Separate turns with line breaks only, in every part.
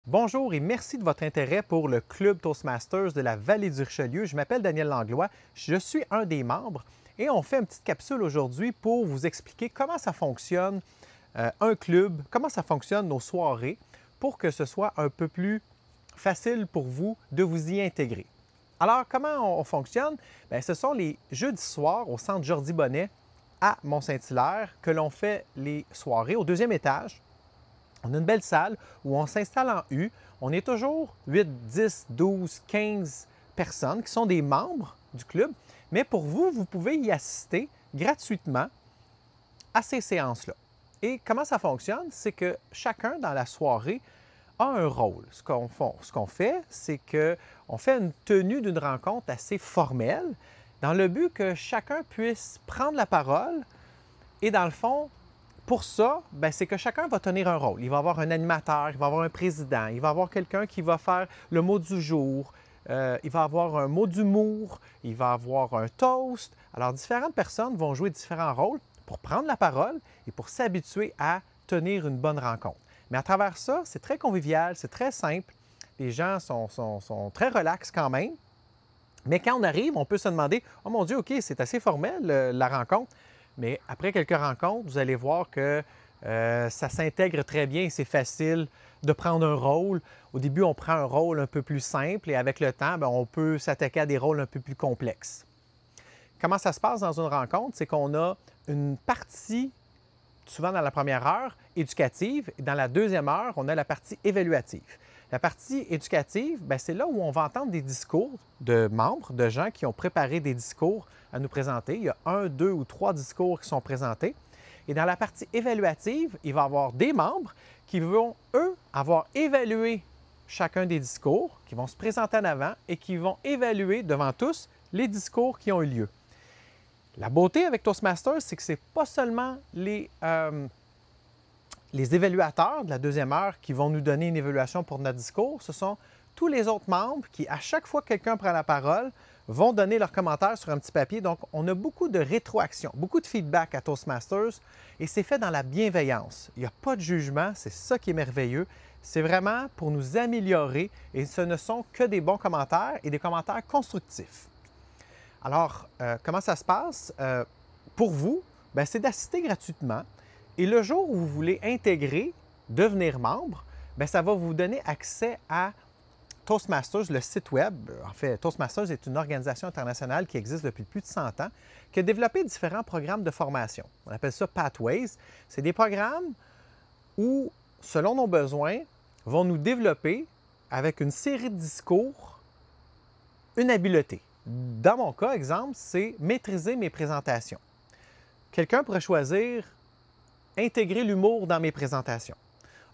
Bonjour et merci de votre intérêt pour le Club Toastmasters de la Vallée du Richelieu. Je m'appelle Daniel Langlois, je suis un des membres et on fait une petite capsule aujourd'hui pour vous expliquer comment ça fonctionne un club, comment ça fonctionne nos soirées pour que ce soit un peu plus facile pour vous de vous y intégrer. Alors, comment on fonctionne? Bien, ce sont les jeudis soirs au Centre Jordi Bonnet à Mont-Saint-Hilaire que l'on fait les soirées au deuxième étage. On a une belle salle où on s'installe en U. On est toujours 8, 10, 12, 15 personnes qui sont des membres du club. Mais pour vous, vous pouvez y assister gratuitement à ces séances-là. Et comment ça fonctionne? C'est que chacun dans la soirée a un rôle. Ce qu'on fait, c'est qu'on fait une tenue d'une rencontre assez formelle dans le but que chacun puisse prendre la parole et dans le fond, pour ça, c'est que chacun va tenir un rôle. Il va avoir un animateur, il va avoir un président, il va avoir quelqu'un qui va faire le mot du jour, il va avoir un mot d'humour, il va avoir un toast. Alors, différentes personnes vont jouer différents rôles pour prendre la parole et pour s'habituer à tenir une bonne rencontre. Mais à travers ça, c'est très convivial, c'est très simple. Les gens sont très relax quand même. Mais quand on arrive, on peut se demander « Oh mon Dieu, OK, c'est assez formel la rencontre. » Mais après quelques rencontres, vous allez voir que ça s'intègre très bien et c'est facile de prendre un rôle. Au début, on prend un rôle un peu plus simple et avec le temps, on peut s'attaquer à des rôles un peu plus complexes. Comment ça se passe dans une rencontre? C'est qu'on a une partie, souvent dans la première heure, éducative et dans la deuxième heure, on a la partie évaluative. La partie éducative, c'est là où on va entendre des discours de membres, de gens qui ont préparé des discours à nous présenter. Il y a 1, 2 ou 3 discours qui sont présentés. Et dans la partie évaluative, il va y avoir des membres qui vont, eux, avoir évalué chacun des discours, qui vont se présenter en avant et qui vont évaluer devant tous les discours qui ont eu lieu. La beauté avec Toastmasters, c'est que ce n'est pas seulement les évaluateurs de la deuxième heure qui vont nous donner une évaluation pour notre discours, ce sont tous les autres membres qui, à chaque fois que quelqu'un prend la parole, vont donner leurs commentaires sur un petit papier. Donc, on a beaucoup de rétroaction, beaucoup de feedback à Toastmasters et c'est fait dans la bienveillance. Il n'y a pas de jugement, c'est ça qui est merveilleux. C'est vraiment pour nous améliorer et ce ne sont que des bons commentaires et des commentaires constructifs. Alors, comment ça se passe? Pour vous, c'est d'assister gratuitement. Et le jour où vous voulez intégrer, devenir membre, ça va vous donner accès à Toastmasters, le site web. En fait, Toastmasters est une organisation internationale qui existe depuis plus de 100 ans, qui a développé différents programmes de formation. On appelle ça Pathways. C'est des programmes où, selon nos besoins, vont nous développer, avec une série de discours, une habileté. Dans mon cas, exemple, c'est maîtriser mes présentations. Quelqu'un pourrait choisir intégrer l'humour dans mes présentations.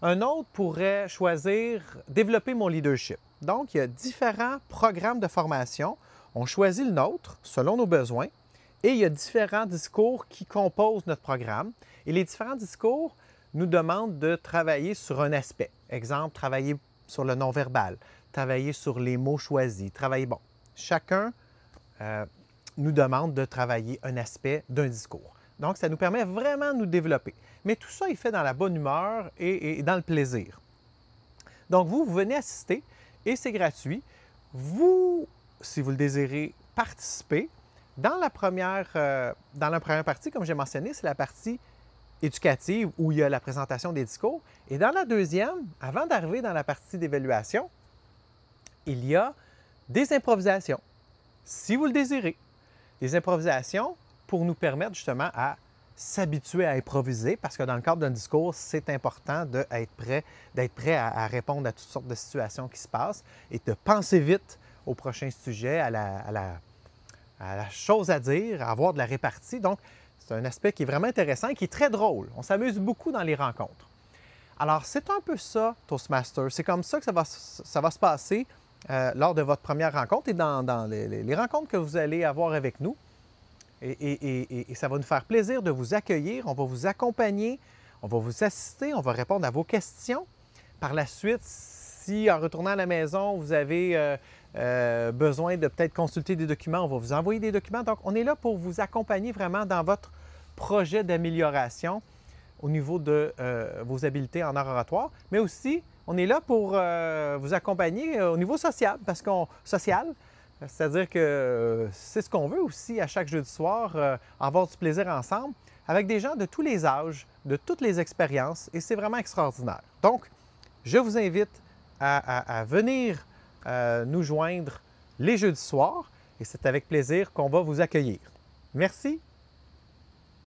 Un autre pourrait choisir développer mon leadership. Donc, il y a différents programmes de formation. On choisit le nôtre selon nos besoins et il y a différents discours qui composent notre programme. Et les différents discours nous demandent de travailler sur un aspect. Exemple, travailler sur le non-verbal, travailler sur les mots choisis, chacun nous demande de travailler un aspect d'un discours. Donc, ça nous permet vraiment de nous développer. Mais tout ça est fait dans la bonne humeur et dans le plaisir. Donc, vous venez assister et c'est gratuit. Vous, si vous le désirez, participez. Dans la première partie, comme j'ai mentionné, c'est la partie éducative où il y a la présentation des discours. Et dans la deuxième, avant d'arriver dans la partie d'évaluation, il y a des improvisations, si vous le désirez. Des improvisations pour nous permettre justement à s'habituer à improviser, parce que dans le cadre d'un discours, c'est important d'être prêt à répondre à toutes sortes de situations qui se passent et de penser vite au prochain sujet, à la chose à dire, à avoir de la répartie. Donc, c'est un aspect qui est vraiment intéressant et qui est très drôle. On s'amuse beaucoup dans les rencontres. Alors, c'est un peu ça, Toastmasters. C'est comme ça que ça va se passer lors de votre première rencontre et dans les rencontres que vous allez avoir avec nous. Et ça va nous faire plaisir de vous accueillir. On va vous accompagner, on va vous assister, on va répondre à vos questions. Par la suite, si en retournant à la maison, vous avez besoin de peut-être consulter des documents, on va vous envoyer des documents. Donc, on est là pour vous accompagner vraiment dans votre projet d'amélioration au niveau de vos habiletés en art oratoire, mais aussi on est là pour vous accompagner au niveau social, c'est-à-dire que c'est ce qu'on veut aussi à chaque jeudi soir, avoir du plaisir ensemble avec des gens de tous les âges, de toutes les expériences, et c'est vraiment extraordinaire. Donc, je vous invite à venir nous joindre les jeudis soirs, et c'est avec plaisir qu'on va vous accueillir. Merci